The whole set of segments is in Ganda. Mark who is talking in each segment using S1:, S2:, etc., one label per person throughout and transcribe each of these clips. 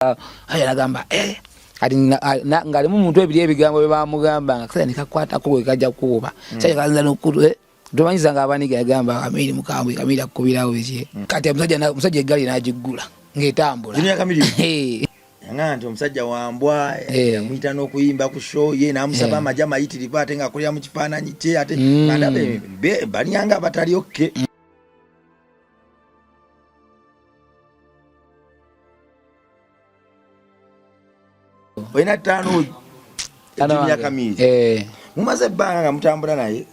S1: aya nagamba kati ngalimu muntu ebiri ebigambo bye bamugamba nga kasa nikakwata ko we kajja kuba sasa kaanza n'okulu tumanyiza nga abaniga yagamba Kamili mukambwe Kamili akubirawo biki kati musajja egali n'agigula ng'etambula
S2: Junior Kamili nganti omusajja wambwa yamuyita n'okuyimba ku show ye n'amusaba amajja mayitirivu ate nga akolera mu kifaananyi kye ate kandabe baliyanga abatali okke Wena tano Junior Kamili mumaze ebbanga nga mutambula naye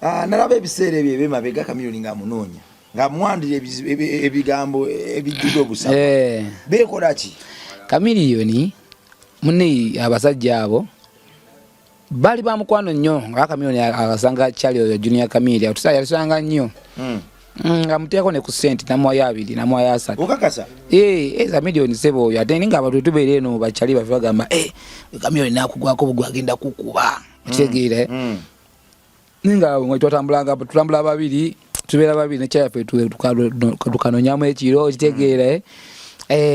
S2: nalaba ebiseera ebyo ebyemabega Kamili nga munoonya nga mwandire ebigambo ebijjudde obusaba beekola ki
S1: Kamili muni abasajja abo bali ba mukwano nnyo nga Kamili akasanga kyali oyo Junior Kamili yalisanga nnyo nga muteko ne ku sente namwa ya 2 namwa ya 3
S2: okakasa
S1: eza milioni sebo oyo ate ninga abantu tubeere eno bachali bavagamba Kamili nakugwako bugwa agenda kukuba kitegeere ninga tulambula babiri tubeera babiri ne kyafe tukanonyamu ekiro kitegeere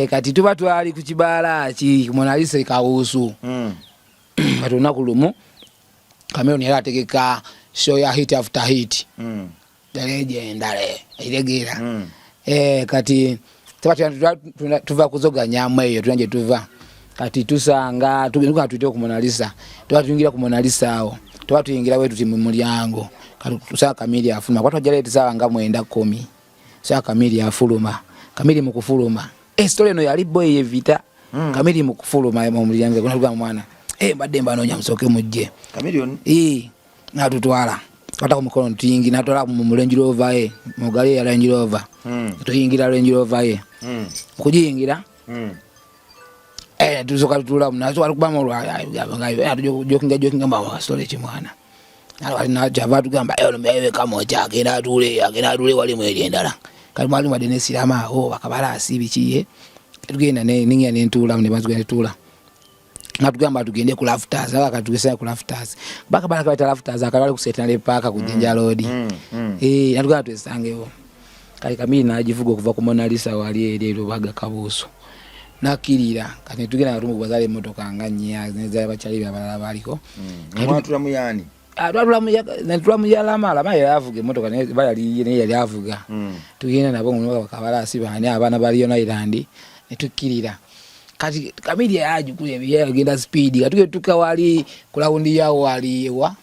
S1: kati tuba twali ku kibala ki Monalisa Kawusu olunaku lumu Kamili yali ategeka show ya hit after hit ndale iregira kati tuva kuzoga eyo tunanje tuva kati tusanga tugenduka tuite ku Monalisa tuyingira ku Monalisa awo tuyingira wetu timu mulyango kati tusanga Kamili afuluma kwatwa jale tisaba nga 9:10 saka Kamili afuluma Kamili mukufuluma story no yali boy evita Kamili mukufuluma mu mulyango kuna mwana mbadde mbanonya musoke mujje Kamili natutwala kwata ku mukono tuyingi natola mu Range Rover mugali ya Range Rover tuyingira Range Rover kujingira tuzoka tutula munazo alikubamu jokinga mama story chimwana ali na java tugamba mewe kama chake agenda dule wali mweli endala kali mwali madene silama bakabala asibikiye tugenda ninga nentula ne bazugenda tula natugamba tugende ku Lafters akatugesa ku Lafters bakabala ka Lafters akalali ku Setale Park ku Jinja Road natugamba twesangewo kali Kamili najivuga kuva ku Monalisa wali ero baga kabuso nakirira kati tugenda ngatumu kubazale motoka nganya neza bachali abalala baliko
S2: mwatula muyani
S1: natula muyala yavuga motoka ne bayali ne yali avuga tugenda nabo ngono bakabala asibane abana bali yona Irandi netukirira kati Kamili yajukule yagenda speed katuke tukawali kulaundi yao wali wa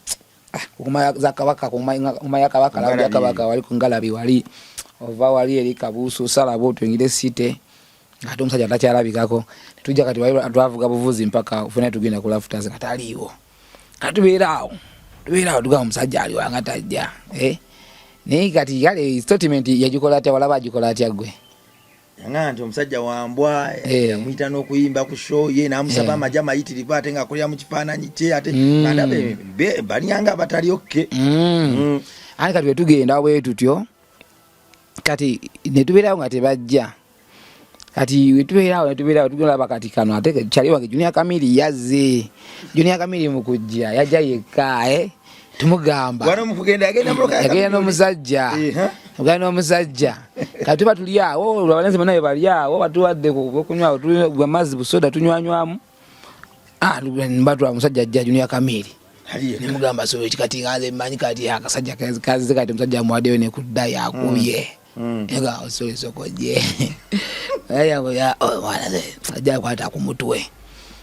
S1: kuma zakabaka kuma yakabaka la yakabaka wali kungalabi wali ova wali eri Kabusu salabo twingire site ngato musajja takyalabikako tujja kati wali atwavuga buvuzi mpaka ufuna tugenda ku Lafters kataliwo katubeerawo tuga musajja ali wanga tajja ne kati yale statement yajikola ate wala bajikola ate agwe
S2: nganti omusajja wambwa yamuyita n'okuyimba ku show ye n'amusaba amajja mayitirivu ate nga akolera mu kifaananyi kye ate kandabe baliyanga abatali okke
S1: ani kati wetugenda bwetutyo kati netubeerawo nga tebajja kati wetubeerawo tugenda bakati kano ate kyali wange Junior Kamili yazze Junior Kamili mukujja yajja yekka tumugamba
S2: wano mukugenda
S1: yagenda n'omusajja ugana omusajja kati batulyawo abalenzi banaye balyawo batuwadde kunywa tunywa mazzi busoda tunywanywamu mbatwa musajja ajja Junior Kamili nimugamba so kati ngaze manyi kati akasajja kazi kati musajja mwadewe ne kudda yakubye ega osokoje ayango ya mwana ze ajja kwata ku mutwe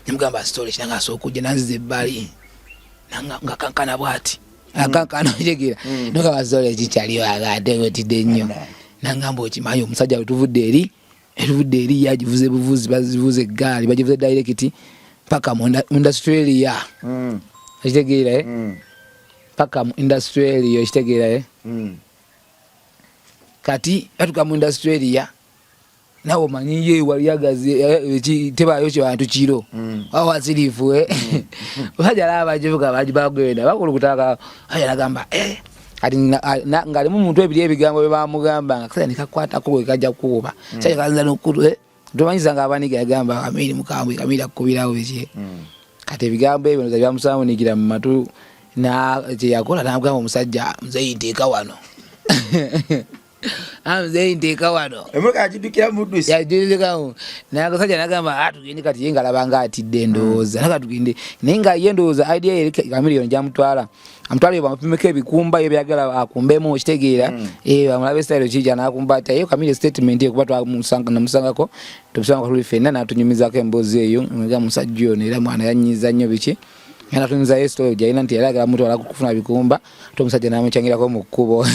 S1: nimugamba story kinanga sokuje nazize bali nga kankana bwati akankana jegira noka bazole chichaliyo agade gotide nnyo nangambo kimayo omusajja wetuvudde eri yajivuze buvuzi bazivuze gali bajivuze direct paka mu Australia kitegeera paka mu Australia kitegeera kati atuka mu Australia nawo manyiye wali yagaze tebayo kyo bantu kiro awa sirifu baja laba jivuga bajibagwenda bakulukutaka aya nagamba kati ngalimu muntu ebiri ebigambo bye bamugamba nga kasa nikakwata ko we kajja kuba sasa kaanza n'okulu tumanyiza nga abaniga yagamba Kamili mukambwe Kamili akubirawo biki kati ebigambo ebyo byamusamunigira mu matu na kye yakola nagamba omusajja muzeyiteeka wano amze ndeka wano
S2: emoka ajidukira mudusi
S1: yajidukira nakasajja nagamba atugende kati yenga labanga atidde ndowooza nakatugende nenga yendowooza idea ye Chameleone jamutwala amutwala bamupimeko ebikumba ebyagala akumbemu okitegeera bamulabe style kijja nakumbata yo Chameleone statement ye kuba twamusangako tumusanga ku fenna natunyumizako emboozi eyo nga musajja ono era mwana yanyiza nnyo biki yana tunza yesto jaina nti yalaga mtu wala kufuna bikumba to musajja namuchangira ko mukubo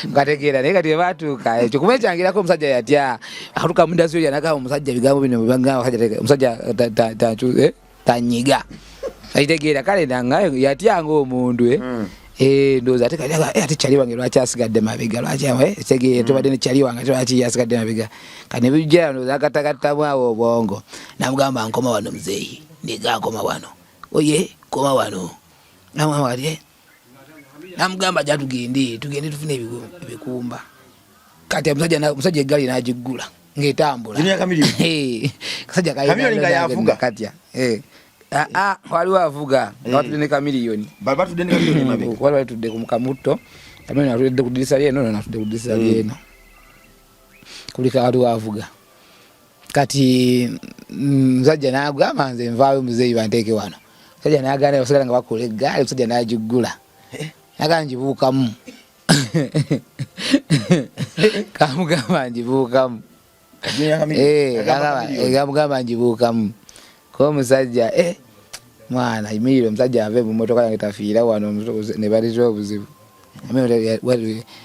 S1: ngategeera naye kati batuka ekyo kumechangira ko musajja yatya akutuka munda sio yanaka musajja bigambo bino bibanga musajja tanyiga ayitegeera kale nanga yatya ngo omundu ndoza ate kali ate chali wange lwacha asigadde mabega lwacha ekitegeera tubadde ne chali wange lwacha asigadde mabega kane bijja ndoza katakata bwawo obwongo namugamba nkoma wano mzeyi ndiga nkoma wano oye koma wano namwali namugamba tugende tufune ebikumba kati musajja egali najigula ngetambula
S2: dunia Chameleone
S1: kasajja
S2: Chameleone nga yavuga
S1: kati wali wavuga batudde Chameleone
S2: batudde Chameleone mabega
S1: wali batudde ku mukamuto Chameleone atudde ku dirisa lye no natudde ku dirisa lye no kulika wali wavuga kati musajja nagamba nze nvaayo muzeyi banteeke wano musajja nagana basagala nga bakola eggaali musajja najigula nagamba njibuukamu kamugamba njibuukamu kamugamba njibuukamu ko musajja mwana Emilio omusajja ave mu motoka yange tafiira wano ne balitira obuzibu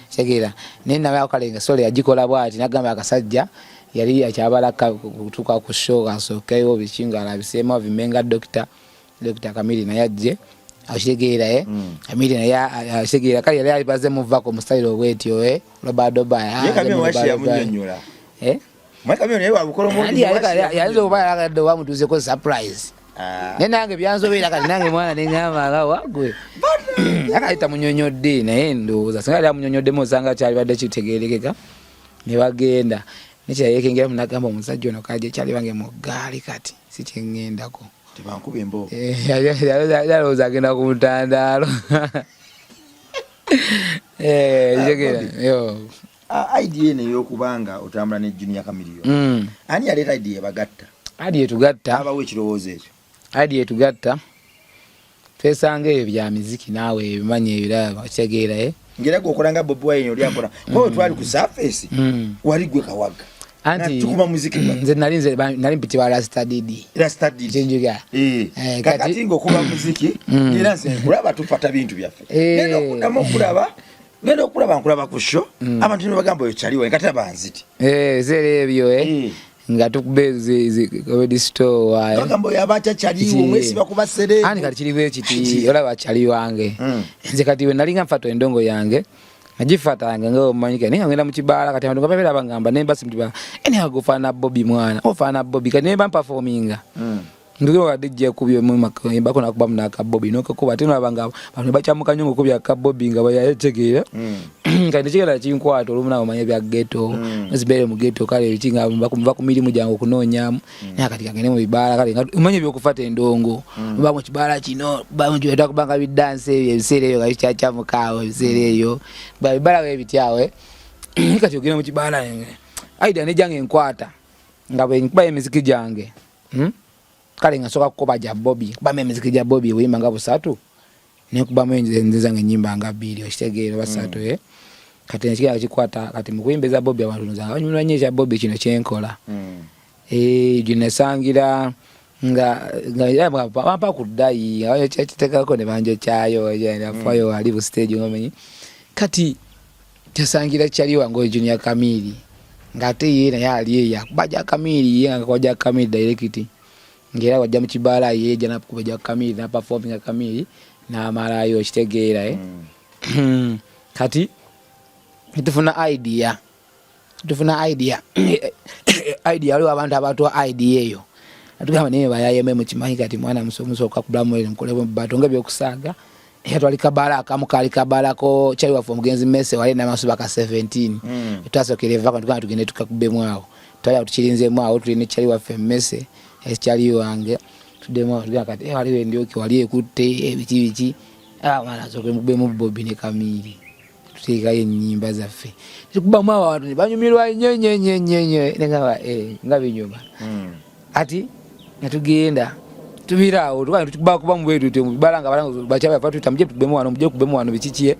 S1: segera nena bakalenga sole yagikola bwati nagamba akasajja yali akyabalaka kutuka ku show asokeyo bikinga alabisema bimenga Dr. Chameleone yajje ashegera Chameleone ya ashegera kali yali alibaze muvako mu style obwetyo Robado Baya
S2: Chameleone washi yamunyonyola Chameleone yewa bukolo mu
S1: yali obaya ndo wamutuze ko surprise nenange byanzobera kali nange mwana nengamba wagwe akaita munyonyodde naye ndoza singa munyonyodde mozanga kyali badde kitegerekeka ne bagenda nicha yekengira munagamba omusajja ono kaje kyali bange mu gaali kati sikyengendako
S2: tebankube embo
S1: yaloza agenda ku mutandalo yegera yo
S2: idea ne yokubanga otambula ne Junior Chameleone ani yaleta idea bagatta
S1: tugatta
S2: abawe ekirowoozo ekyo
S1: tugatta twesange ebyo bya muziki naawe ebimanye ebiraba kitegeera
S2: ngera gokolanga Bobi Wine oli akora ko twali ku surface wali gwe kawaga
S1: anti
S2: tukuma muziki
S1: nze nali mpiti wa Rasta Didi chenjuga
S2: kati ngokuba muziki era nze kulaba tupata bintu byaffe nendo kudamo kulaba ku show abantu ne bagamba ekyaliwo kati abanziti
S1: zere ebyo nga tukubeze comedy store wae
S2: bagamba yabacha kyaliwo mwesi bakuba sere
S1: ani kali kiriwe kiti olaba kyali wange nze kati we nalinga mfato endongo yange najifata yange ngo manyike ninga ngenda mu kibala kati abantu bapera bangamba nemba simtiba ene agofana Bobby mwana ofana Bobby kati nemba performinga ndugo kadije kubyo mu makamba kona kuba munaka Bobby noko kuba tino abangabo abantu bachamuka nyongo kubya ka Bobby nga bayayetegera kandi chikala chinkwato olumuna omanye bya ghetto zibere mu ghetto kale bikinga bakumva ku mirimu jango kunonyamu nakati kangene mu bibala kale umanye byo kufata endongo ba mu kibala kino ba mu jweta kubanga bidanse ebisere yo gachicha mukawo ebisere yo ba bibala we bityawe kati ogera mu kibala aida ne jange enkwata ngabe nkuba emiziki jange kale ngasoka kukoba ja Bobby kuba emiziki ja Bobby wimba nga busatu ne kuba mwenze nga nyimba nga bili okitegeera basatu kati nchikira chikwata kati mukuimbeza Bobby abantu nzanga nyumanyesha Bobby kino kyenkola jinesangira nga yaba papa kudai ayo chitekako ne banje chayo yenda fayo ali bu stage ngomenyi kati tesangira chali wango Junior Chameleone ngate yena yali ya baja Chameleone yanga koja Chameleone direct ngera wajja mu kibala yeja na kubaja Chameleone na performing Chameleone na marayo kitegeera kati tufuna idea ali abantu abatwa idea eyo atugamba ne bayayeme mu kimanyi kati mwana musomuso okakubulamu ele nkolebo batonga byokusaga yatwali kabala akamukali kabala ko chali wa from genzi messe wali na masuba ka 17 twasokere vako tukana tugende tukakubemu awo twali atuchirinze mwawo tuli chali wa femmesse chali wange tudemo kati wali ndio ki wali ekutte ebichi mwana zokwe mubemu Bobby ne Chameleone tuteeka ennyimba zaffe tukubamu abantu banyumirwa nnyo ngaba nga binyuma ati natugenda tubiraawo tukuba mu bwetu tubalanga balanga bakyaba fatuta muje tubemu wano bikikiye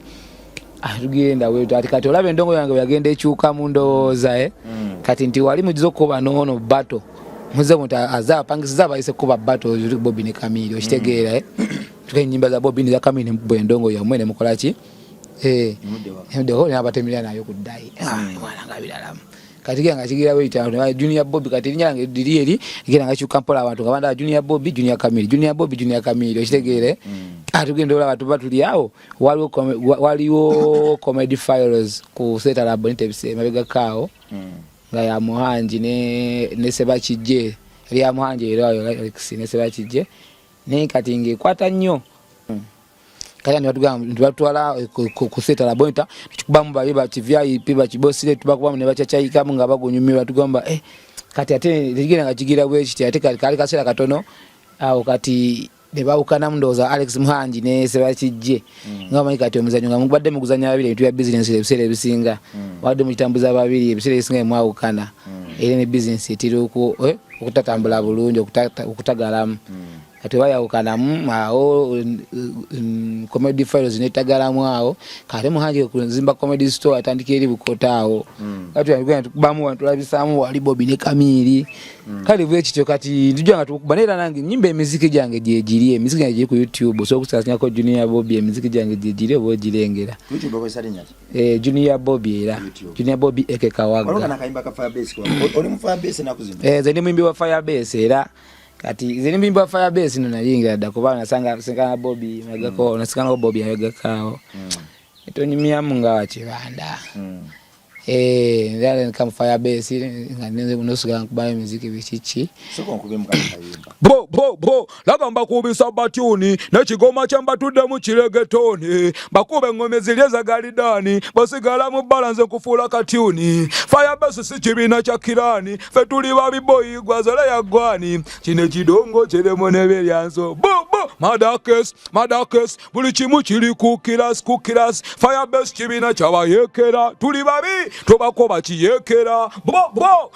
S1: tugenda wetu ati kati olabe endongo yange yagenda ekyuka mu ndowooza kati nti wali mugize okuba noono bato muze muntu azapangisiza abayise kuba bato Bobby ne Camille okitegeera tukennyimba za Bobby ne za Camille ne endongo yamwe ne mukola ki muddewo n'abatemera nayo ku ddayi mwana nga biralamu kati nga kigira weyita Junior Bobby kati linyange diri igenda nga kyuka mpola abantu ngabanda Junior Bobby Junior Camille okitegeere atugenda ola abantu batuli awo waliwo Comedy Files ku Seta Lab Intebise mabega kao nga ya Muhanji ne Sebakijje ya Muhanji era Alex ne Sebakijje ne kati ngekwata nnyo kaya ni batwala ku Seta Lab Inter tukubamu ba VIP ba kibosire tubakubamu ne bachachaika nga bagunyumirwa tugamba kati ate ligenda nga kigira bwe kiti ate kali kasera katono awo kati nebawukana mundoza Alex Muhanji ne Sebakijje ngama kati omuzanyo nga mubadde muguzanya babiri ebitu ya business ebisere ebisinga wadde mukitambuza babiri ebisere ebisinga mwawukana era ne business etiruko okutatambula bulungi okutagalamu kati bayawukanamu awo Comedy Files netagalamu awo kati Muhanji kuzimba comedy store atandika eri Bukota awo kati yagenda tukubamu wantu labisamu wali Bobby ne Camille kali bwe kityo kati ndijanga tukubanera nange nyimba emiziki jange jejiriye emiziki jange ku YouTube so kusasanya ko Junior Bobby emiziki jange jejiriye bo jirengera YouTube ko sali nyaki Junior Bobby era Junior Bobby ekekawaga olokana kaimba ka Firebase kwa oli mu Firebase nakuzimba zeni mwimbi wa Firebase era kati zeni mwimbi wa Firebase no nalinga da kuba nasanga singana Bobby megako nasanga Bobby ayagakao etonyimya munga wa Kibanda ndale kama Firebase nganenze kunosuka kubaye muziki bichichi soko nkube mukayimba bo lagamba kubisa batuni n'ekigoma kyambatudde mu kiregetoni bakube ngome zileza galidani basigala mu balance kufuula katuni Firebase si kibina kya kirani fe tuli babiboyi gwazala ya gwani kine kidongo kiremo nebelyanso bo madakes buli kimu kiri kukiras Firebase kibina kyabayekera tuli babi tobakoba kiyekera bo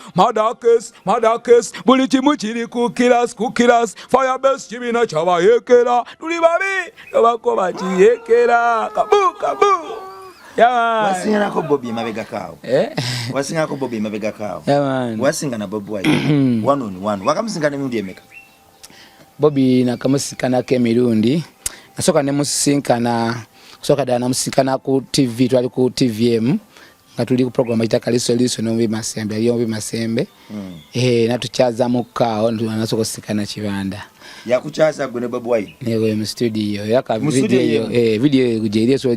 S1: madakes buli kimu kiri kukiras Firebase kibina kyabayekera tuli babi tobakoba kiyekera kabu
S2: wasinga ko Bobby mabega kao wasinga ko Bobby mabega kao wasinga na Bobby wayi one wakamusinga ne mundi emeka
S1: Bobby nakamusikana ke mirundi nasoka ne musinkana soka dana musinkana ku TV twali ku TVM tuli ku program ita Kaliso no Masembe aliyo Masembe natuchaza mukao nasoka sikana Kibanda
S2: ya kuchaza gune Bobby wayi
S1: newe mu studio yaka video kujeria so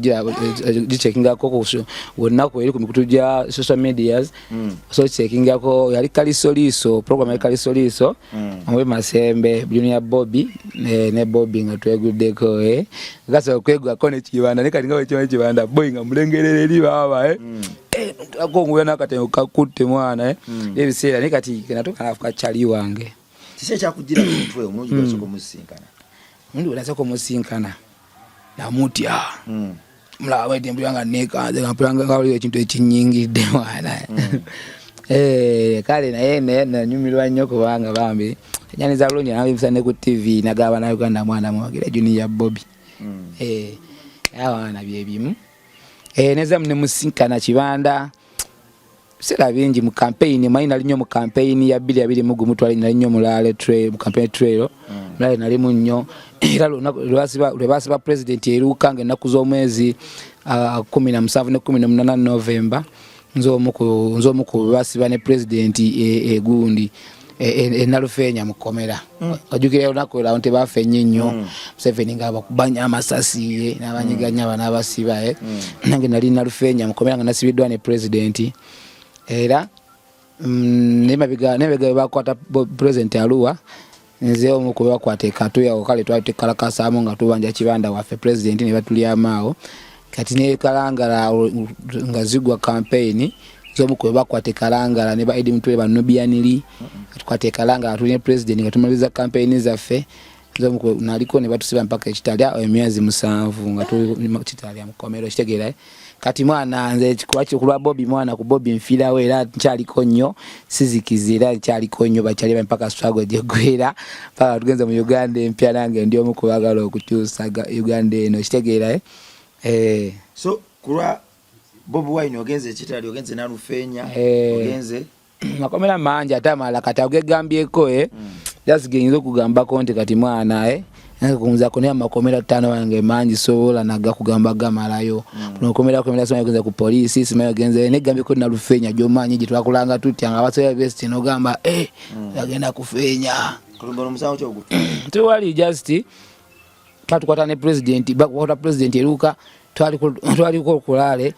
S1: checkinga ko wona ko eri ku mikutuja social medias so checkinga ko yali Kaliso program ya Kaliso no Masembe Junior Bobby ne Bobby ngatwegudde ko gasa kwegwa kone Kibanda ne kalinga wecho Kibanda boy nga mulengerere li baba akongo yana kate kakutte mwana ebisera ne kati kenatoka afuka chali wange
S2: kise kyakugira mutwe omunji gasoko musinkana
S1: mundu unasoko musinkana na mutya mlawe dembu yanga neka ngapanga ngaliyo ekintu ekinyingidde mwana kale naye na nyumirwa nnyo kubanga bambi nyaniza bulungi nabisane ku TV nagaba na Uganda mwana mwagira Junior Bobby awana byebimu neza mne musinkana Kibanda sera bingi mu campaign maina linyo mu campaign ya 2020 mutwali nalinyo mulale trail mu campaign trail mulale nalimu nnyo era lwasiba president erukange nakuzo mwezi 17 ne 18 November nzo muku basiba ne president egundi nalufenya mukomera ajukire unakola onte bafenye nnyo Museveni ngaba kubanya amasasi n'abanyiganya bana basiba nange nali nalufenya mukomera nga nasibidwa ne president era nebega bakwata president Arua nze omuko bakwata ekatu ya okale twate kalakasa nga tubanja Kibanda wafe president ne batuli amao kati ne kalangala ngazigwa campaign zomuko bakwata kalangala ne ba Edi Mutwe banubianili tukwate kalangala tuli ne president ngatumaliza campaign zaffe zomuko naliko ne batusiba mpaka ekitalia emyezi 7 nga tuli mu kitalia mukomero kitegeera kati mwana nze kikwacho kulwa Bobby mwana ku Bobby mfira we era nchaliko nnyo sizikizira nchaliko nnyo bachali mpaka struggle je gwera paka tugenza mu Uganda empya nange ndio mu kubagala okukyusa Uganda eno kitegeera
S2: so kulwa Bobby Wine ogenze kitali ogenze na Rufenya ogenze
S1: makomera manja atamala kati ogegambyeko just genzo kugamba konti kati mwana kunza kone makomera 5 wange manji sobola naga kugamba gamalayo nokomera sima yogenza ku police sima yogenze negambe ko na Rufenya jomanyi gitwakulanga tuti anga basoya best no gamba yagenda kufenya
S2: kulumba musawo kyogu
S1: tuwali just katukwatane president bakwata president eruka twali ko kulale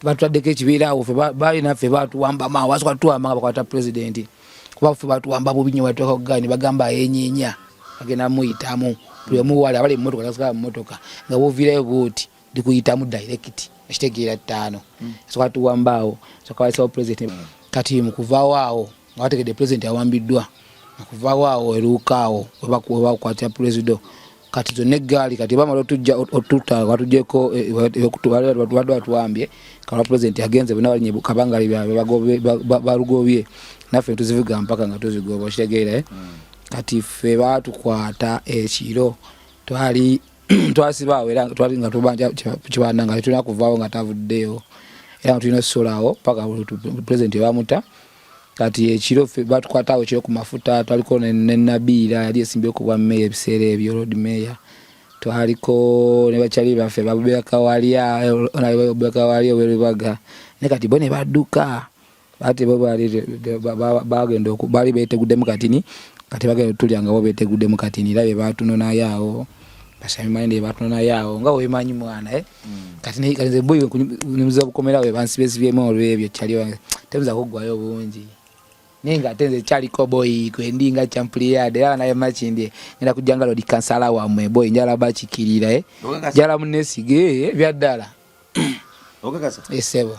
S1: batwadeke kibira awo fe bali na fe batu wamba ma waswa tuwamba bakwata president kuba fe batu wamba bubinyo watoka gani bagamba yenyenya agena muitamu tuyamu wale abali mmotoka nasika mmotoka nga bovirayo buti ndikuyitamu direct ashitegira 5 so watu wambao so kwa sababu president kati mukuva wao ngawategede president awambiddwa mukuva wao erukao webakuwa kwa president kati zo negali kati bamalo tujja otuta watujeko ekutubale watu wambye kala president agenze bina bali nyebuka bangali bagobe barugobye nafe tuzivuga mpaka nga tuzigoba ashitegira kati fe batu kwata ekiro twasibawe era twali nga tubanja kibanda nga tulina kuvaawo nga tavuddeyo era tulina solawo paka president bamuta kati ekiro fe batu kwatawo ekiro ku mafuta twaliko ne Nabira yali esimbye ku bwa mayor ebiseera ebyo road mayor twaliko ne bachali bafe babeka wali werubaga ne kati bone badduka ate bo bali bagenda okubali betegudde mu katini kati bagenda tulyanga bo betegudde mu katini labe batunona yaawo basami mande batunona yaawo nga wemanyi mwana kati ne kalinze boy nimuza bukomera we bansibe byemo olwebyo kyali wange temuza kugwayo bungi ninga tenze kyali ko boy kwendinga champliade ya naye machinde nenda kujanga lo dikansala wa mwe boy njala bachikirira jala munesige byaddala
S2: okakasa
S1: esebo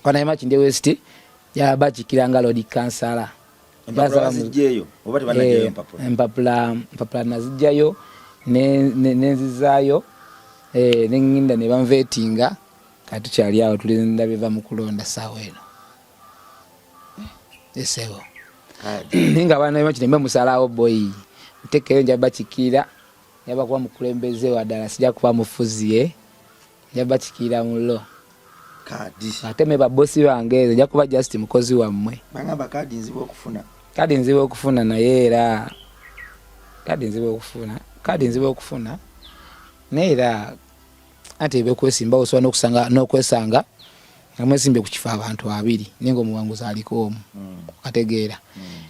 S1: kana machinde west ya bachikiranga lo dikansala
S2: mpapula zijeyo obati banajeyo
S1: mpapula nazijayo nenzizayo nenginda ne bamvetinga kati kyali awo tulinda biva mu kulonda sawa eno esebo ninga bana machine musalawo boy utekere nja bachikira yaba kwa mukulembeze wa dala sija kuba mufuziye yabachikira mulo
S2: kadi
S1: ateme babosi bangeze nja kuba just mukozi wamwe
S2: bangaba kadi
S1: nzibo okufuna na yera kadi nzibo okufuna neera ate bekwesimba oswana okwesanga amwesimbe kukifa abantu 2 ningo muwanguza aliko kategeera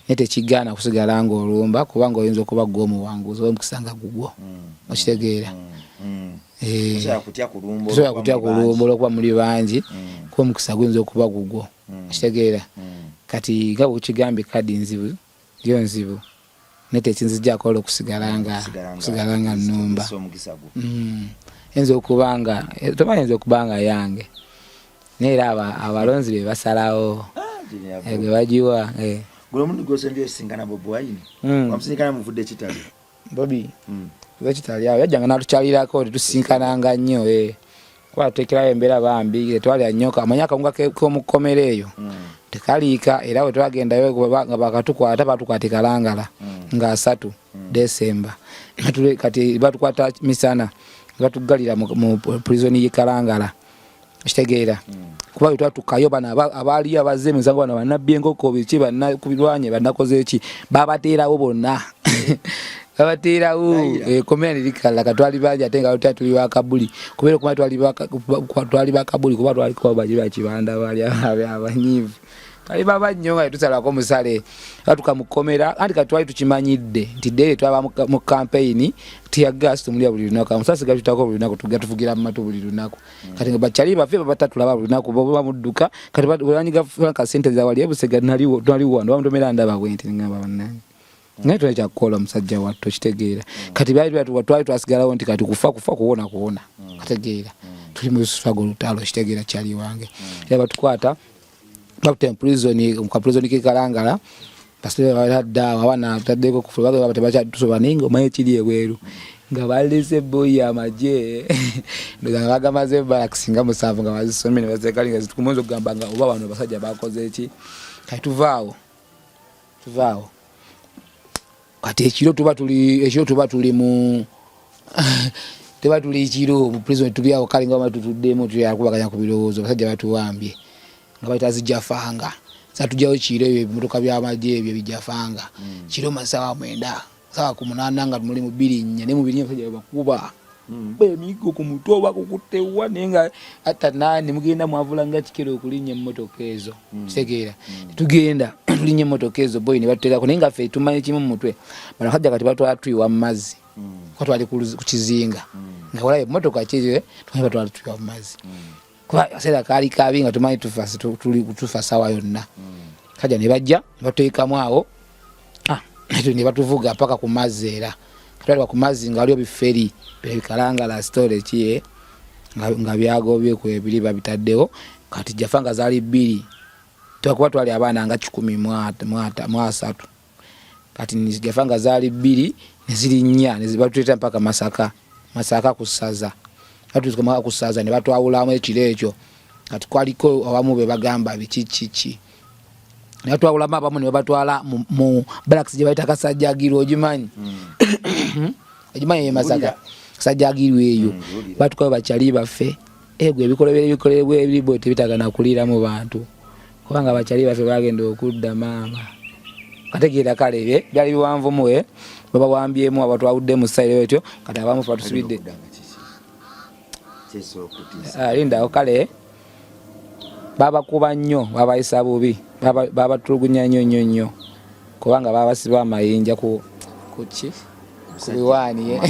S1: nete kigana kusigala ngo olumba kubanga oyinza okuba gwo muwanguza omukisanga gugwo okitegeera
S2: Soya kutia
S1: kulumbo okuba muli bangi ko mukisa gwinza okuba gugwo okitegeera kati nga ukigambe kadi nzibu ndio nzibu nete kinzija kola kusigalanga numba enzo okubanga tomanyenzo okubanga yange nera abalonzi be basalawo ege bajiwa
S2: gulo mundu gose ndio singana Bobby Wine wamsinkana muvudde kitali
S1: Bobby kitali yawe yajanga natukyalirako tusinkananga nnyo kwa tekerayo embera bambi twali anyoka amanyaka unga ko mukomereyo tekaliika era we twagendayo nga bakatukwata batukwatikalangala nga 3 December natule kati batukwata misana batugalira mu prison yikalangala kitegeera kuba twatukayo bana abali abazeme zangu bana banabye ngoko bichi bana kubirwanye banakoze eki babateerawo bonna babateerawo komera likala katwali baje atenga tuli bakabuli kubera kuma twali bakabuli kuba twali ko baje bakibanda bali abanyivu kali baba nyonga tusala ko musale atukamukomera andi katwali tukimanyidde nti dere twaba mu campaign tia gas tumulia buli lunako musasi gatutako buli lunako tugatuvugira mu matu buli lunako kati ngabachali bafe batatu laba buli lunako bo mudduka kati balanyiga franka sente za wali ebusega naliwo twaliwo ndo bamtomera ndaba bwenti ngamba banani ngaito ya kola musajja watto kitegeera kati byali twali twasigalawo nti kati kufa kuona kitegeera tuli mu struggle lutalo kitegeera kyali wange era batukwata Captain prison kwa prison kikalangala pastor wala dawa wana tadeko kufubaga batebacha tusobaningo maye kiri ebweru nga balese boy amaje ndo bagamaze balakisinga musanvu nga bazisomye bazekali nga zitukumonzo kugamba nga oba bano basajja bakoze eki kati tuvaawo kati ekiro tuba tuli mu tuba tuli ekiro mu prison tuli awo kali nga batutuddemu tuyakubaganya ku birowoozo basajja batuwambye nga batazijjafanga satujjawo kiro ebyo ebimotoka by'amagye ebyo bijjafanga kiro masawa 9 sawa ku 8 nga muli mu 2 ne mu 2 basajja bakuba emigo ku mutwe oba kukutewa nenga ata nani mugenda mwavula nga kikero okulinnya emmotoka ezo kitegeera tugenda tulinnya emmotoka ezo boy ne batuteekako nenga ffe tumanyi kimu mu mutwe bano hajja kati batwala tuyiwa mu mazzi ko twali ku kizinga nga walayo emmotoka kize tumanyi batwala tuyiwa mu mazzi kuba asera kali kabi nga tumanyi tufa sawa yonna kajja ne bajja batuteekamu awo ne batuvuga paka ku mazzi era twali ku mazzi nga waliyo biferi bikalanga la story kiye nga byagobye ku ebiri babitaddewo kati jafanga zali 2 twakuba twali abaana nga 10 kati jafanga zali 2 nezili 4 nezibatueta mpaka masaka kusaza atuzikoma kusaza ne batwawulamu ekiro ekyo kati kwaliko abamu be bagamba bichichichi ne batwawulamu abamu ne batwala mu barracks je bayita kasajjagiro ojimanyi ojimanyi ye masaka sajjagirwe eyo batukawe bachali baffe egwe ebikolebwe ebiribo tebitagana kulira mu bantu kubanga bachali baffe bagenda okudda mama kategeera kale byali biwanvu muwe baba wambyemu abantu awudde mu side etyo kati abamu fa tusibidde linda okale baba kuba nnyo baba isabubi baba tulugunya nnyo kubanga baba siba amayinja ku kuchi kubiwani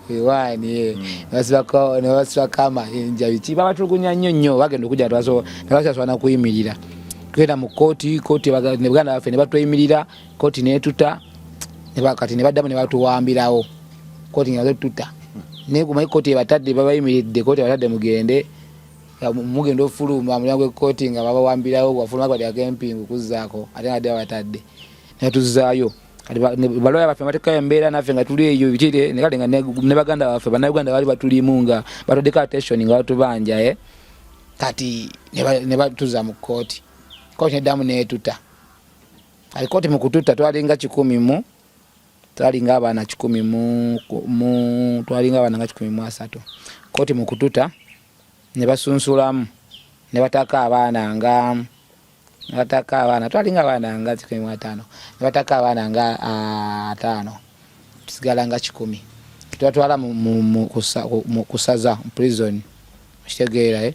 S1: Iwani wasibako kama inja bichi baba tulugunya nnyo bagenda okujja twasana kuyimirira twenda mu koti ne baganda baffe ne batweyimirira koti netuta kati ne baddamu ne batuwambirawo koti nga tuta ne kumayi koti batadde babayimiridde koti batadde mugende ofuluma mulyango koti nga babawambirawo wafuluma kwa camping kuzaako ate nga dde batadde ne tuzaayo kati baloya baffe mateka embeera naffe nga tuli eyo bitire ne kale nga ne baganda baffe bannayuganda bali batulimu nga batodeka attention nga batubanja kati ne batuza mu koti neddamu netuta ali koti mu kututa twalinga 10 mu twalinga abaana 10 mu twalinga abaana nga 13 koti mu kututa ne basunsulamu ne bataka abaana twalinga abaana nga 15 ne bataka abaana nga 5 tusigala nga 10 twatwala mu kusaza prison kitegeera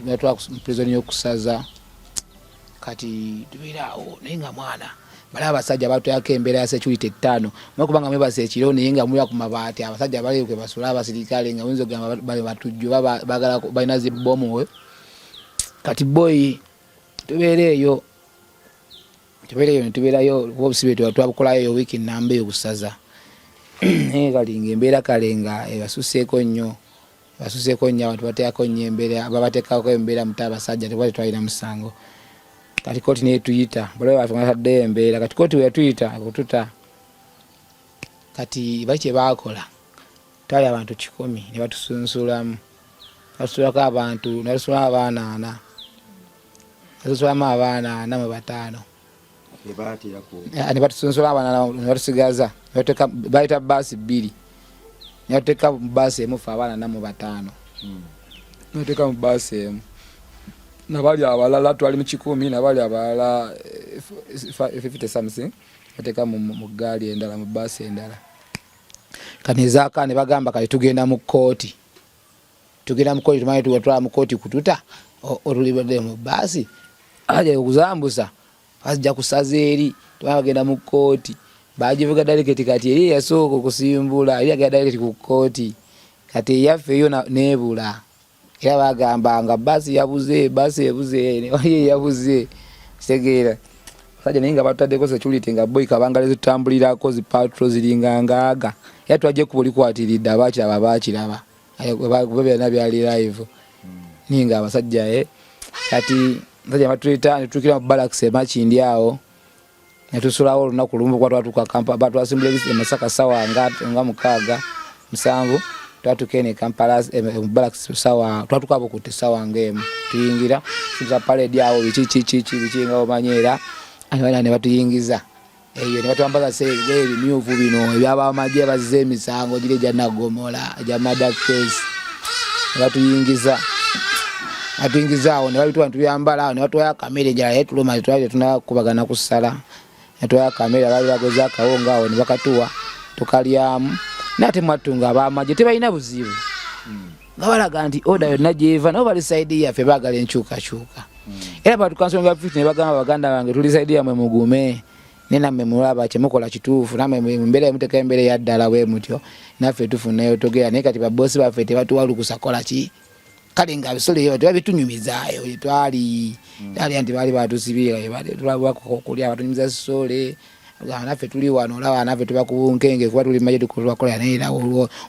S1: twatwala mu prison y'okusaza kati tubirawo nenga mwana bala abasajja batuyako embeera ya security 5 mwakubanga mwebase ekiro nenga mulya ku mabaati abasajja bali ku basula abasirikale nga winzo gamba bali batujju bagala balina zibbomu kati boy tubereyo ntuberayo obusibe twabukolayo wiki nambe yokusaza kalinga embeera kalenga basuseeko nnyo abantu bateekako nnyo embeera babateekako embeera mutabasajja tebali twalina musango kati koti ne tuyita bale bafe ngatadde embeera kati koti we tuyita kututa kati bache bakola tali abantu 10 ne batusunsulamu basulako abantu nalusula abaana mu 5 ne batusunsula abaana ne batusigaza bateka baita basi 2 ne bateka basi emu fa abaana mu 5 ne bateka mu basi emu nabali abalala twali mu 10 nabali abalala 50 something bateka mu gali endala mu basi endala kanizaka ne bagamba kali tugenda mu koti tumanyi tuwatwala mu koti kututa olulibadde mu basi aje okuzambusa ajja kusaza eri twagenda mu koti bajivuga delegate kati eri yasoko kusimbula eri agenda delegate ku koti kati yaffe yo nebula era bagamba nga basi yabuze segeera saje ninga batadde ko security nga boy kabangale zitambulira ko zi patrol zilinga ngaga yatwaje kubuli kwatiridde abakiraba bebe nabyali live ninga abasajja kati saje matulita tukira mu barracks makindi awo netusulawo olunaku lumu kwa twatuka Kampala twasimbule Masaka sawa nga mukaaga musanvu twatukene Kampala barracks sawa twatuka abo kuti sawa ngemu tuyingira tuza parade awo bikinga omanyera abana ne batuyingiza eyo ne batwambaza sebe myuvu bino ebyaba amaje bazze emisango gire janagomola jamada case batuyingiza atuyingizaawo ne babitwa ntuyambala ne batwaya kamera njala yetuluma twaje tunakubagana kusala netwaya kamera bali bagoza kawonga awo ne bakatuwa tukalyamu nate mwatunga abamaje tebalina buzibu ngabalaga nti order yonna jeva nabo bali side yaffe bagala enchuka era batukansonga fiti ne bagamba baganda bange tuli side yamwe mugume nena mmulaba kyemukola kituufu namwe mbere muteka embere ya ddala bwe mutyo naffe tufunayo togera naye kati babosi baffe tebatuwalukusa kola ki kale nga bisole yo tebitunyumizaayo twali anti bali batusibira tulabwa kulya batunyumiza sole naffe tuli wano olaba naffe tubakubunkenge kuba tuli maje tukolera neera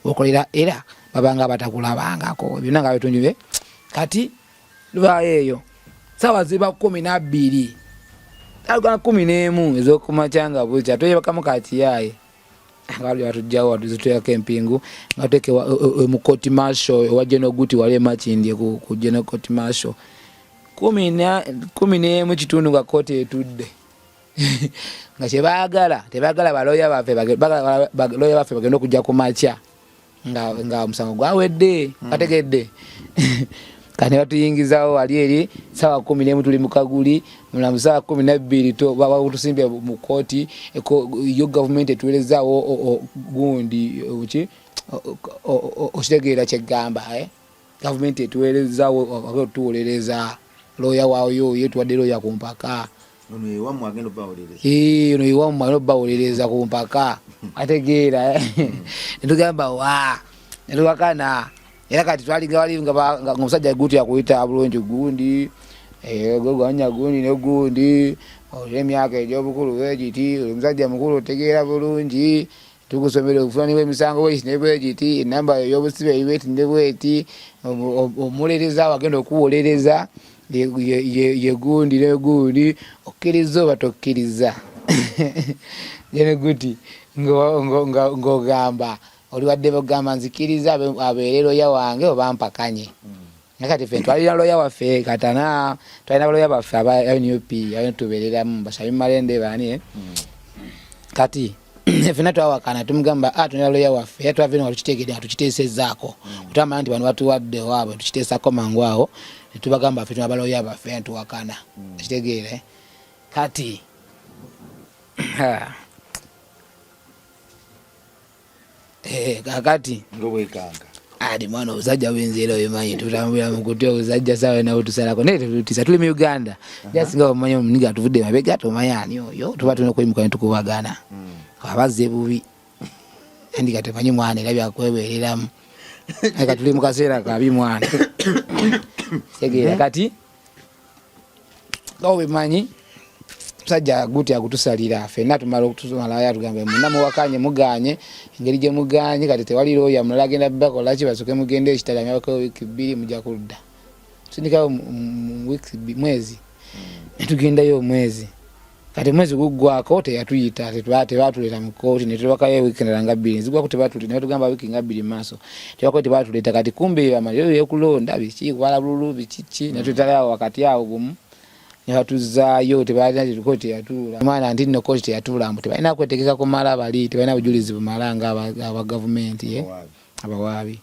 S1: okolera era babanga batakulabangako byonna nga bitunyume kati lwayeyo sawa ziba 12 alugana 11 ezokumachanga bucha toye bakamukati yaye ngali batujjawo watuzitoya kempingu ngateke mu court martial wa General Guti wale machindi ku General Court Martial 11 kitundu nga court etudde nga tebagala baloya baffe baloya baffe bagenda okujja ku macha nga musango gwawedde kategedde kane batuyingizawo wali eri sawa 11 tuli mukaguli mulamusa 12 to baba utusimbye mu koti yo government etuelezawo gundi uchi oshitegera chegamba government etuelezawo tuoleleza lawyer wao yo yetu wadelo ya kumpaka
S2: ono yewamu agenda bawoleleza
S1: ono yewamu agenda bawoleleza kumpaka ategera ndugamba wa ndugakana era kati twalinga wali nga musajja Guti yakuyita abulonjo gundi goganya gundi ne gundi emyaka egyobukulu wegiti omusajja mukulu otegeera bulungi tukusomera okufuna emisango wekiti enamba y'obusibe ibeti ndebweti omulereza wagenda okuwolereza ye gundi ne gundi okkiriza oba tokkiriza jene Guti ngogamba oli wadde bagamba nzikiriza abeerero ya wange obampakanye nakati fe twali loya waffe katana twalina loya baffe aba NUP abentubereramu basabi malende bani kati fena twawakana tumugamba tunala loya waffe twavena tukitegedde tukiteesezaako utama nti bano batuwadde waabwe tukiteesako mangu awo netubagamba ffe tunaba loya baffe tuwakana kitegeere kati kakati
S2: ngobwekanga
S1: adi mwana uzajja wenzero yemanyi tutambula mukutyo uzajja sawa na utusalako nete tutisa tuli mu Uganda jasinga omanyo mniga tuvudde mabega tomayani yo tuba tuno kwemuka tukubagana abaze bubi andika temanyi mwana labya kwebereramu aka tuli mukasera kabi mwana segera kati gawe manyi sajja Guti akutusalira fena tumala okutusomala ya tugambe munamu wakanye muganye ngeri je muganye kati tewali loya mulala genda bako lachi basuke mugende ekitala myako wiki 2 mujja kudda sindika wiki mwezi netugenda yo mwezi kati mwezi gugwako teyatuyita tebatuleta mu court netubakayo wiki nga 2 zigwa kuti batuleta netugamba wiki nga 2 maso tebakoti batuleta kati kumbe amalyo yekulonda bichi kwala bululu bichichi netutala wakati yawo gumu yatuzayo tebalina tikoti yatula mwana ndi no coach yatula mbu tebalina kwetegeka kumala bali tebalina bujulizi bumalanga aba government abawabi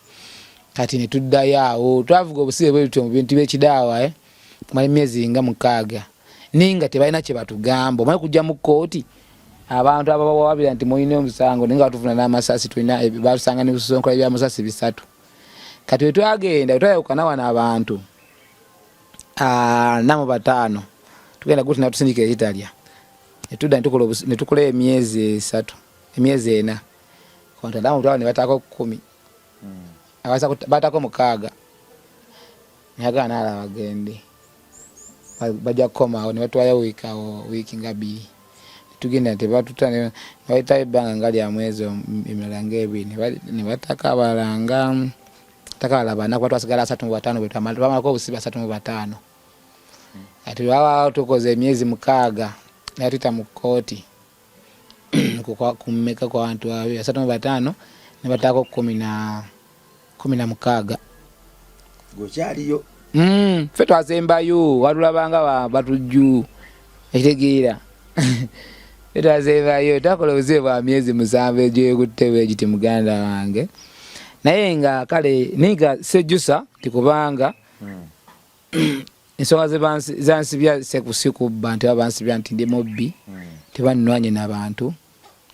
S1: kati ne tuddayo twavuga obusibe bwetu mu bintu by'ekidawa kumala emyezi nga 6 ninga tebalina kye batugamba omanye kujja mu kooti abantu abawabira nti moyine omusango ninga batufuna n'amasasi tulina batusanga ne busonkola bya masasi 3 kati wetwagenda twayokana wana abantu namo 5 tugenda Guti natusindika Italia netudda netukola emyezi 3 emyezi 4 konta damu twawo ne batako 10 abasa batako 6 nyaga nala bagende bajja koma ne batwaya wiki nga 2 tugenda tebatutane naita ibanga ngali ya mwezi emiranga 2 ne bataka balanga takala bana kwa twasigala 3 mu 5 betamala ko busiba 3 mu 5 ati baba tukoze emyezi 6 natita mu koti kumeka kwa abantu 35 ne batako 16
S2: gochaliyo
S1: fe twazembayo walulabanga batujju ekitegeera fe twazembayo takola obuzibu bwa myezi 7 egyekutebe giti muganda wange naye nga kale niga sejusa tikubanga ensonga zansibya sekusiku bantu abansibya nti ndi mobbi tebanwanye n'abantu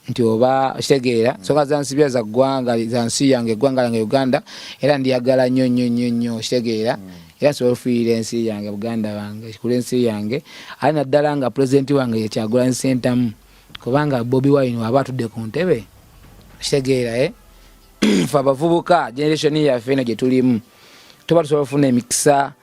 S1: nti oba kitegeera ensonga zansibya za ggwanga zansi yange eggwanga lange Uganda era ndiyagala nnyo kitegeera era nsobola ofiirira ensi yange Buganda wange kikula ensi yange ali naddala nga pulezidenti wange yekyagula nsentamu kubanga Bobi Wine waba atudde ku ntebe kitegeera fe abavubuka generation yaffe eno gye tulimu tuba tusobola okufuna emikisa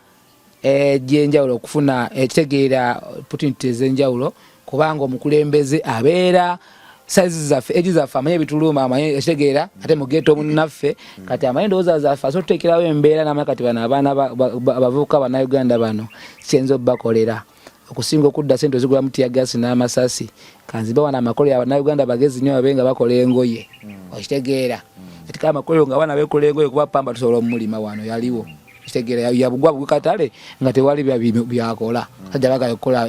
S1: egy'enjawulo okufuna ekitegeera opportunities ez'enjawulo kubanga omukulembeze abeera size zaffe egi zaffe amanye bituluma amanye ekitegeera ate mugeto munnaffe kati amanye ndowooza zaffe asobola okuteekerawo embeera n'amanye kati bano abaana abavubuka bannayuganda bano kyenza obbakolera okusinga okudda sente ozigula mutiyagasi n'amasasi kanziba wana amakolero abannayuganda bagezi nnyo babe nga bakola engoye okitegeera kati kale amakolero nga abaana beekola engoye kuba pamba tusobola omulima wano yaliwo kitegeera yabugwa bukatale nga tewali byakola sajja bagala okukola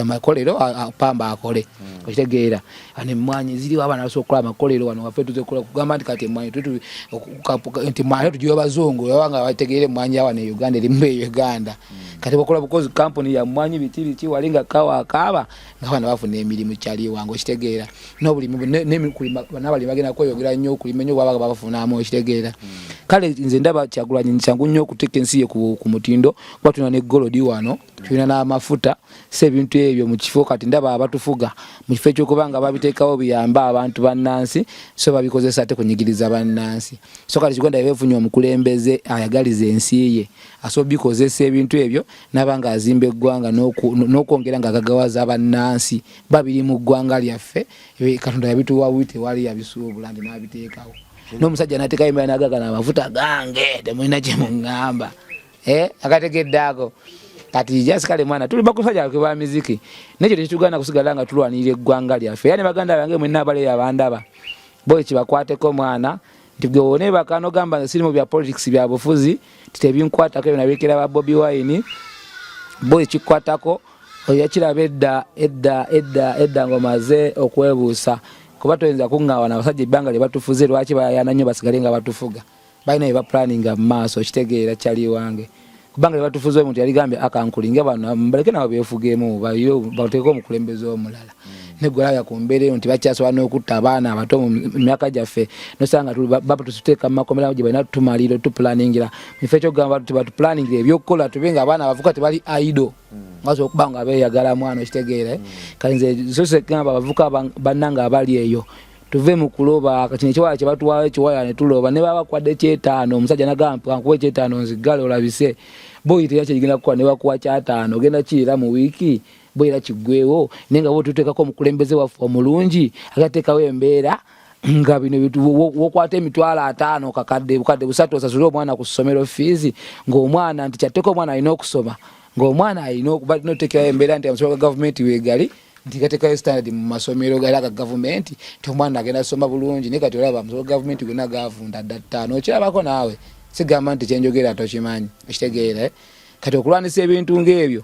S1: amakolero pamba akole okitegeera ane mmwanyi ziriwo abaana basobola okukola amakolero wano waffe tuzekola kugamba nti kati emmwanyi nti mmwanyi tugiwa abazungu wabanga bategeere emmwanyi awa ne Uganda erimu Uganda kati bakola bukozi kampuni ya mmwanyi biti wali nga kawa akaaba nga abaana bafuna emirimu kyali wange okitegeera n'abalimi bagenda kweyogera nnyo okulima nnyo bwabaga babafunamu okitegeera kale nze ndaba Kyagulanyi kyangu nnyo okuteeka ensi ye ku mutindo kuba tulina ne golodi wano tulina n'amafuta si ebintu ebyo mu kifo kati ndaba abatufuga mu kifo ekyokubanga babiteekawo biyamba abantu bannansi so babikozesa ate kunyigiriza bannansi so kati Uganda beefunye omukulembeze ayagaliza ensi ye asobola bikozesa ebintu ebyo n'abanga azimba eggwanga n'okwongera nga agagawaza bannansi babiri mu ggwanga lyaffe Katonda yabituwa wite wali yabisuubula ndi n'abiteekawo n'omusajja n'ateekayo embeera n'agagana amafuta gange temulina kye muŋŋamba akategedde ako kati jasikale mwana tuli bakusajja ke ba muziki nekyo tekitugana kusigala nga tulwanirira eggwanga lyaffe yani baganda bange mwenna abale abandaba boy kibakwateko mwana nti gwe wone bakano gamba nga sirimu bya politics bya bufuzi titebinkwatako ebyo nabikira ba Bobi Wine boy kikwatako oyakiraba edda ngomaze okwebuusa kuba toyinza kuŋŋawana abasajja ebbanga lye batufuze lwaki bayana nnyo basigale nga batufuga balina bye baplaninga mu maaso kitegeera kyali wange kubanga bye batufuze omuntu yali gambye akankulinga bano mbaleke nabo beefugemu bateeke omukulembeze omulala negwalabya ku mbeera eyo nti bakyasobola n'okutta abaana abato mu myaka gyaffe nosanga batuteeka mu makomera gye balina tumalira tupulaningira mufo ekyokugamba batupulaningira ebyokukola tube nga abaana abavuka tebali aido ngaso okuba nga beeyagala mwana okitegeera kale nze sose gamba abavuka bannanga abali eyo tuve mu kuloba kati ekiwala kye batuwaayo ekiwala ne tuloba ne baba kwadde kyetaano omusajja nagamba nkuwe kyetaano nzigale olabise boyi teyakye gigenda kukola ne bakuwa kyataano ogenda kiira mu wiiki boyira kiggwewo naye nga wotuteekako omukulembeze waffe omulungi agateekawo embeera nga bino wokwata emitwalo 5 kakadde bukadde 3 osasule omwana ku ssomero fees ng'omwana nti kyatteko omwana alina okusoma ng'omwana alina okuba noteekerawo embeera nti amasomero ga gavumenti weegali nti gateekayo standard mu masomero gali aga gavumenti nti omwana agenda kusoma bulungi naye kati olaba amasomero ga gavumenti gonna gavunda dda 5 okirabako naawe sigamba nti kyenjogera tokimanyi okitegeera kati okulwanisa ebintu ng'ebyo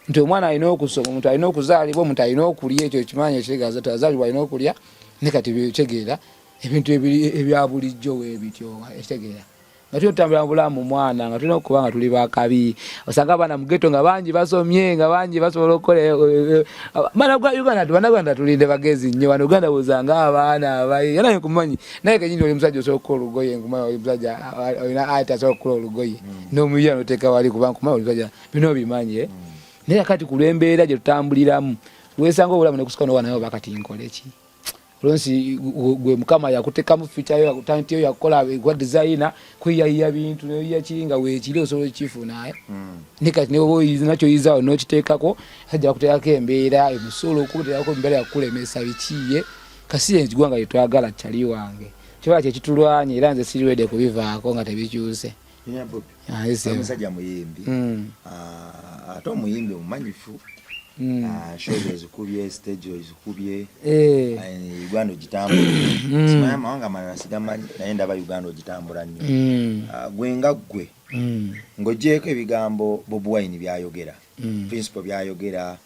S1: nti omwana alina okusoma omuntu alina okuzaalibwa omuntu alina okulya ekyo kimanyi ekitegeeza tazaalibwa alina okulya ne kati bitegeera ebintu ebya bulijjo weebityo ekitegeera nga tutambula bulamu mwana nga tulina okuba nga tuli bakabi osanga abaana mu ghetto nga bangi basomye nga bangi basobola okukola mana gwa Uganda tulinde bagezi nnyo bano Uganda buzanga abaana abayi era nkumanyi naye kenyini oli musajja osobola okukola olugoye nkumanyi oli musajja olina ate asobola okukola olugoye n'omuyiya noteeka wali kuba nkumanyi oli musajja bino bimanyi naye kati ku lw'embeera gye tutambuliramu weesanga obulamu ne kusika n'owa naye oba kati nkole ki olonsi gwe mukama yakuteekamu feature yo yakutantiyo yakola gwa designer kweyayiya bintu neyiya kiringa weekiri osobola ekifuna ne kati newoba nakyo yizaawo n'okiteekako sajja bakuteekako embeera emusolo okuteekako embeera yakulemesa bikiye kasi ekigwanga lye twagala kyali wange kibala kyekitulwanye era nze siriwedde kubivaako nga tebikyuse
S2: omusajja muyimbi ate omuyimbi omumanyifu shows ezikubye stage ezikubye Uganda ogitambula simanya amawanga amalala sigamanyi naye ndaba Uganda ogitambula nnyo gwenga gwe ng'ogyeko ebigambo Bobi Wine byayogera principal byayogera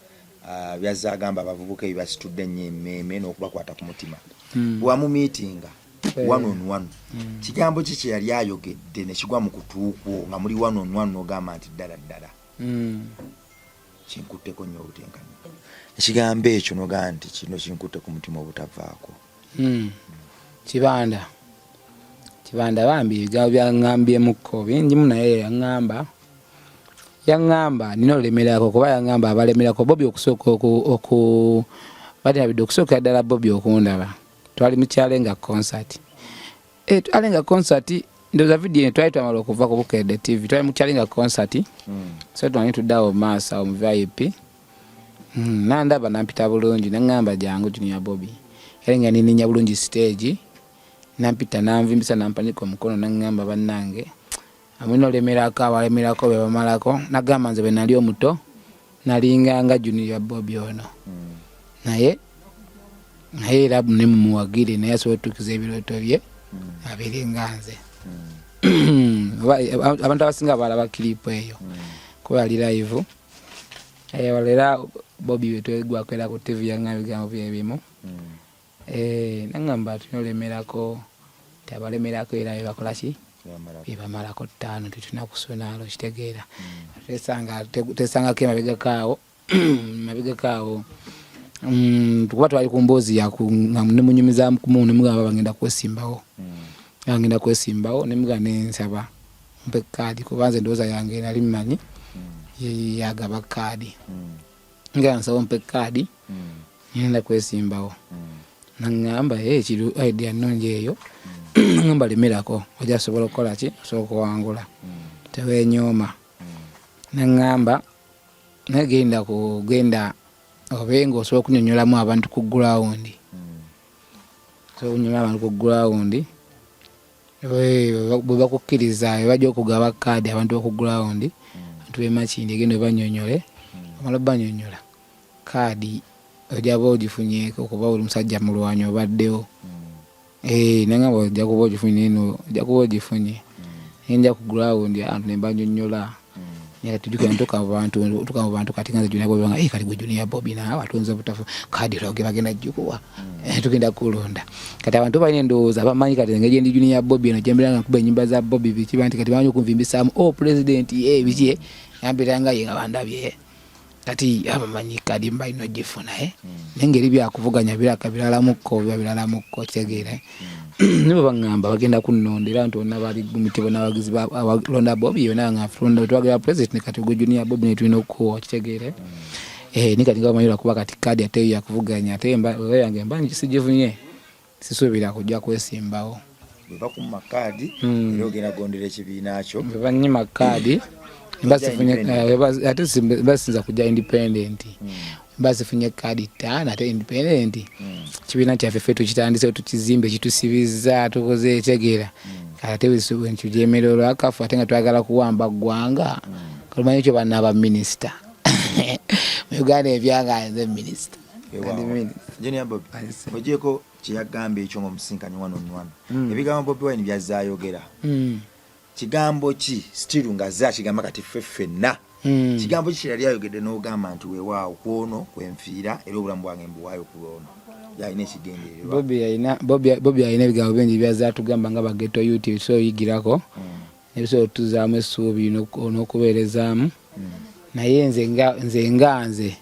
S2: byazza agamba abavubuka ebibasitudde ennyo emmeeme n'okubakwata ku mutima bwamu meetinga one on one kigambo ki kye yali ayogedde ne kigwa mu kutuukwo nga muli one on one n'ogamba nti ddala ddala kinkutteko nnyo obutenkanya ekigambo ekyo n'ogamba nti kino kinkutte ku mutima obutavaako
S1: Kibanda bambi ebigambo byaŋŋambyemukko bingimu naye yaŋŋamba nina olemerako kuba yaŋŋamba abalemerako Bobi okusooka batinabidde okusookera ddala Bobi okundaba twali mu Kyalenga concert Kyalenga concert ndoza video twali twamala okuva ku Bukedde TV twali mu Kyalenga concert so twali tuddawo maaso mu VIP nandaba nampita bulungi naŋŋamba jangu Junior Bobi Kyalenga nininya bulungi stage nampita nanvimbisa nampanika omukono naŋŋamba bannange amwino olemerako abalemerako be bamalako nagamba nze bwe nali omuto nalinganga Junior Bobi ono naye era ne mumuwagire naye asobola otuukiza ebirooto bye abiringa nze abantu abasinga balaba kilipu eyo kuba ali live walera Bobi wetwegwako era ku TV yaŋŋamba ebigambo bye ebimu naŋŋamba tunolemerako tabalemerako era bebakola ki bebamalako 5 tetulina kusonaalo kitegeera tesangako emabegakaawo tukuba twali ku mboozi nemunyumiza kumu nemugamba bagenda kwesimbawo nemugamba nensaba mpe kaadi kuba nze ndowooza yange nali mmanyi yagaba kaadi nga nsaba mpe kaadi ngenda kwesimbawo naŋŋamba kiru idea nnungi eyo naŋŋamba lemerako ojja sobola okukola ki osobola okuwangula tewenyooma naŋŋamba nagenda kugenda obenga osobola okunyonyolamu abantu ku ground bwe bakukkiriza bajja okugaba kaadi abantu ku ground abantu bemakindi egenda banyonyole amala banyonyola kaadi ojaba ogifunyeko okuba oli musajja mulwanyi obaddewo naŋŋamba ojja kuba ogifunye eno ojja kuba ogifunye nja ku ground abantu ne banyonyola tujuka ntoka mu bantu kati nganze Junior Bobi nga kati gwe Junior Bobi naawe atunze butafu kaadi roge bagenda jjukuwa tugenda kulonda kati abantu balina endowooza bamanyi kati engeri ndi Junior Bobi eno gyembera nkuba ennyimba za Bobi biki banti kati bamanyi okunvimbisaamu president biki yambiranga ye nga bandabye kati abamanyi kadi mbalina ogifuna n'engeri byakuvuganya biralamuko kitegeera nibo baŋŋamba bagenda kunnondera nti onna bali gumitebo n'abagizi balonda Bobi yona nga fulonda twagala president kati gwe Junior Bobi netulina okuwa kitegeere nikati nga bamanyira kuba kati kadi ate yakuvuganya ate yange mbanyi kisigifunye sisuubira kujja kwesimbawo
S2: bwe bakuma kaadi era ogenda gondera ekibiina kyo
S1: bwe banyima kaadi ate basinza kujja independent basifunye kaadi 5 ate independent kibiina kyaffe ffe tukitandise tukizimbe kitusibiza tukoze etegeera ate bisuubwe nkijeemera olwakafu ate nga twagala kuwamba ggwanga kalumanyi ekyo banna abaminisita mu Uganda ebyanga nze minisita
S2: Junior Bobi ogyeko kyeyagamba ekyo ng'omusinkani one on one ebigambo Bobi Wine byazaayogera kigambo ki still nga kigamba kati ffenna kigambo ki yali ayogedde n'ogamba nti weewaawo kwono kwenfiira era obulamu bwange mbuwaayo ku lwono yalina ekigendererwa
S1: Bobi alina ebigambo bingi byazatugamba nga bageto youth bisoyigirako ebisobola otuzaamu essuubi n'okubeerezaamu naye nze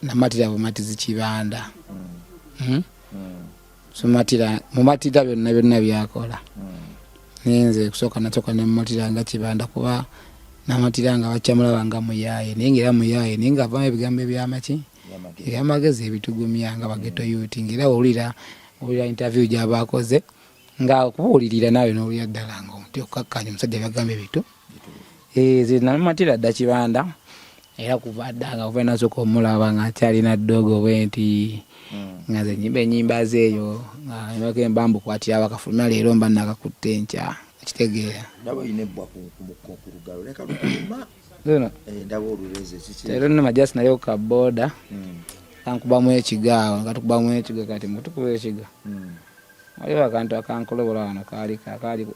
S1: namatira bumatizi Kibanda mumatira byonna byakola nenze kusooka nasooka nemumatira nga Kibanda kuba namatira nga bakyamulaba nga muyaaye naye ngera muyaaye naye nga avamu ebigambo ebyamagezi ebitugumya nga bageto youth ngera owulira interview gyabakoze nga okubuulirira naawe n'owulira ddala nga omuti okukakkanya omusajja byagamba ebitu ze namatira dda Kibanda era kuva ddanga kuva nasooka omulaba nga akyalina ddogo bwe nti nga ze ennyimba zeeyo nga nebako embambu kwatira bakafulumya leero mba nakakutte enkya kitegeera
S2: nabo ine ebbwa ku lugalo leka lukuluma
S1: Zino.
S2: Ndaba oluleze kiki.
S1: Tero nno majasi nayo ka boda. Kankubamu ekigawo, katukubamu ekiga kati mutukuba ekiga. Waliwo akantu akankolobola wano kaali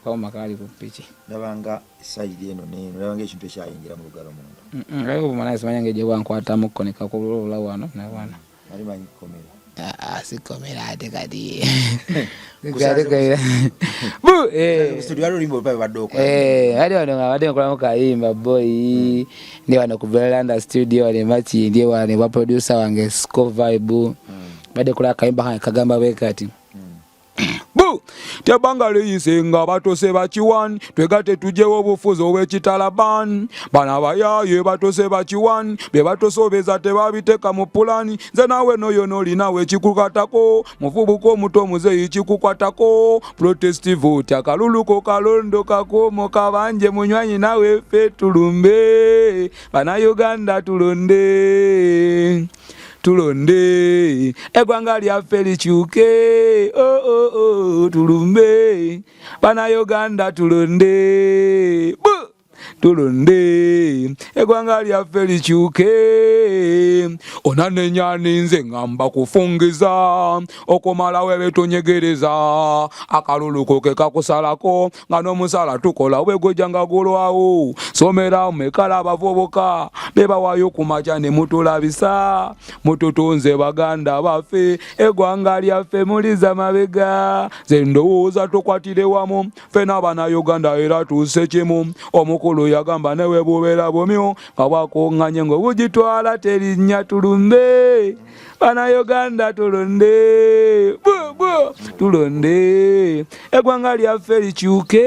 S1: kawuma kaali ku ppiki.
S2: Ndabanga sayidi eno n'eno, ndabanga ekintu ekyayingira mu lugalo munda.
S1: Ayo bumana simanya ng'egye bwankwatamuko ne kakolobola wano ne wano.
S2: Ali manyi komera.
S1: Sikomera ate kati.
S2: Studio wali olimba olupabe badde okola.
S1: Ali wano nga badde nkolamu kayimba boy. Ndi wano ku Veranda studio wali Mati ndi wano wa producer wange Sco Vibe. Badde kola kayimba kange kagamba bwe kati. Tebangale yisenga batose bachiwan twegate tujewo obufuzi obw'ekitalaban bana bayaye batose bachiwan be batosobeza tebabiteka mu pulani nze nawe noyo nolinawe ekikukatako muvubuko omuto muzeyi kikukwatako protest vote akaluluko kalondo kakomo kabanje munywanyi nawe ffe tulumbe bana Uganda tulonde egwanga lyaffe likyuke tulumbe bana Uganda tulonde egwanga lyaffe likyuke onanennyani nze ngamba kufungiza okumalawo ebetonyegereza akaluluko ke kakusalako nga n'omusala tukola bwegojjanga gulwawo somera mekala abavubuka bebawayo ku makya ne mutulabisa mututunze baganda baffe egwanga lyaffe muliza mabega ze ndowooza tukwatire wamu ffe n'abana Uganda era tuuse kimu omukulu yagamba newe bubeera bumyo nga bwakuŋŋanye ng'obugitwala terinnya tulumbe bana Uganda tulonde egwanga lyaffe likyuke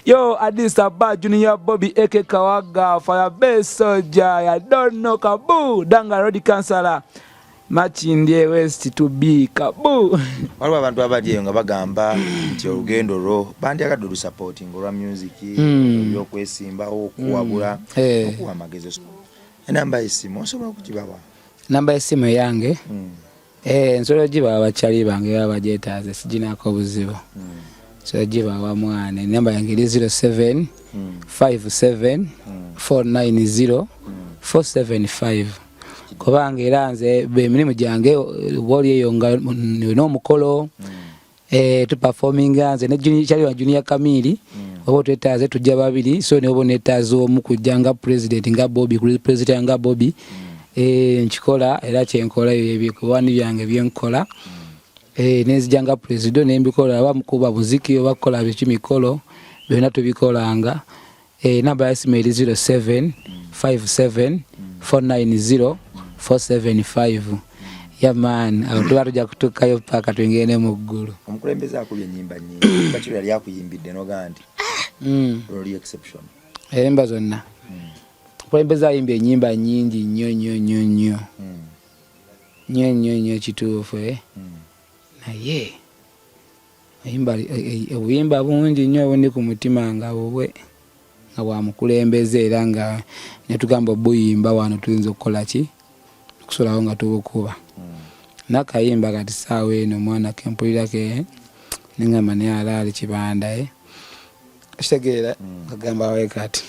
S1: yo Addis Ababa Junior Bobby Eke Kawaga Firebase Soldier ya Dono Kabu Danga Road Councillor Machindye West to be Kabu.
S2: Waliwo abantu abadyeyo nga bagamba nti olugendo lwo bandyagadde olusapoting olwa music byokwesimbawo okuwabula okuwa amagezi. Enamba y'essimu osobola okugibawa?
S1: Namba y'essimu yange nsobola ogibawa abakyali bange baba bagyetaaze siginaako obuzibu. Nsobola ogibawa mwana. Enamba yange eri 07 57 490 475. Kubanga era nze emirimu gyange bwoli eyo nga n'omukolo tu performing nze ne junior Kamili obo twetaaze tujja babiri so ne obo netaaze omu kujja nga president nga Bobby president nga Bobby nkikola era kyenkola ebikuwani byange byenkola nezijja nga president nembikola abamukuba buziki obakola bikimikolo byonna tubikolanga namba ya simu eri 07 57 490 475. Yeah man, abantu batujja kutuukayo paka twengene mu ggulu.
S2: Omukulembeze akubye ennyimba nnyingi. Bakiro yali akuyimbidde noga nti oli exception.
S1: Emba zonna. Omukulembeze ayimbye ennyimba nnyingi nnyo. Nnyo kituufu naye obuyimba bungi nnyo obundi ku mutima nga bubwe nga bwa mukulembeze era nga netugamba obuyimba wano tuyinza okukola ki kusolawo nga tubukuba nakayimba kati saawa eno omwana kempulirako nengamba naye alaali kibanda kitegeera kagamba wawe kati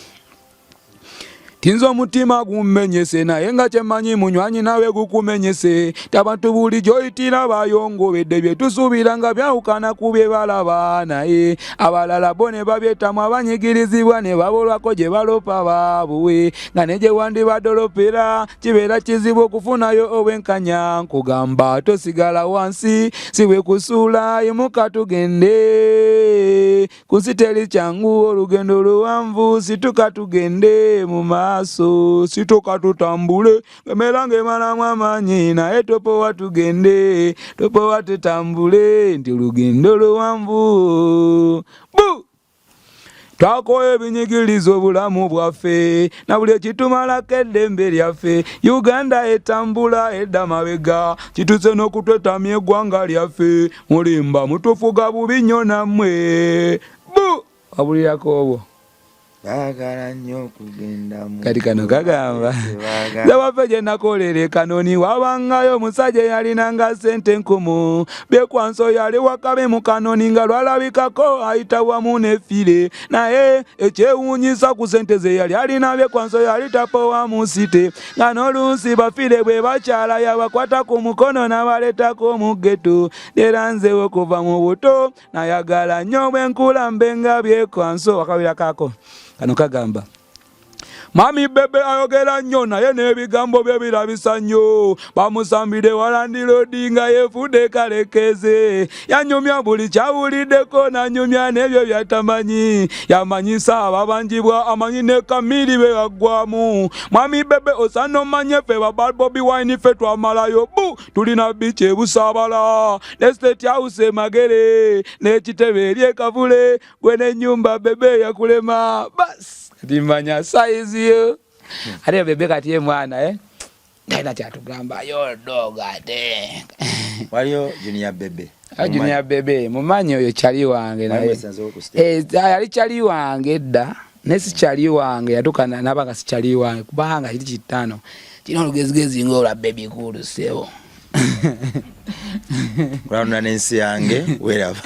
S1: tinza omutima gummenyese naye nga kyemanyi munywanyi nawe gukumenyese tabantu buli gyoyitira bayongobedde byetusuubira nga byawukana ku bye balaba naye abalala bo ne babyetamu abanyigirizibwa ne babolwako gye balopa baabuwe nga ne gye wandibadolopera kibeera kizibu okufunayo obwenkanya nkugamba tosigala wansi si bwe kusuula yimuka tugende kunsi teri kyangu olugendo luwanvu situka tugende mu maaso sitoka tutambule ngemera ngemalamu amanyi naye topowa tugende topowa tutambule nti olugendo luwanvu twakola ebinyigiriza obulamu bwaffe na buli ekitumalako eddembe lyaffe Uganda etambula edda mabega kituse n'okutwetamya eggwanga lyaffe mulimba mutufuga bubi nnyo nammwe wabulirako obwo
S2: baagala nnyo kugenda mu
S1: kati kano kagamba zawaffe gye nakolera Kanoni wabangayo omusajja yalinanga ssente 10 Byekwanso yali wakabe mu Kanoni nga lwalabikako ayita wamu n'effire naye ekyewuunyisa ku ssente ze yali alina Byekwanso yali tapowa mu site nga n'oluusi bafire bwe bakyala yabakwata ku mukono n'abaleetako mu ghetto era nzewe okuva mu buto nayagala nnyo bwe nkula mbenga Byekwanso wakabira kako kano kagamba Mami bebe ayogera nnyo naye n'ebigambo bye birabisa nnyo bamusambire walandiro nga yefude kalekeze yanyumya buli kyawuliddeko nanyumya n'ebyo byatamanyi yamanyisa ababanjibwa amanyi ne Kamiri be yaggwamu Mami bebe osano manye ffe ba Bobi Wine ffe twamalayo bu tulina bici ebusaabala ne State House Magere n'ekitebe eri Kavule gwe n'ennyumba bebe yakulema bas dimanya size yo ate bebe kati ye mwana taina kyatugamba yo dog ate
S2: waliyo Junior Bebe
S1: Junior Bebe mumanyi oyo kyali wange naye yali kyali wange dda nesi kyali wange yatukana nabanga si kyali wange kubanga kiti kitano kino olugezigezi ng'olwa baby kulu sebo
S2: kulana n'ensi yange werava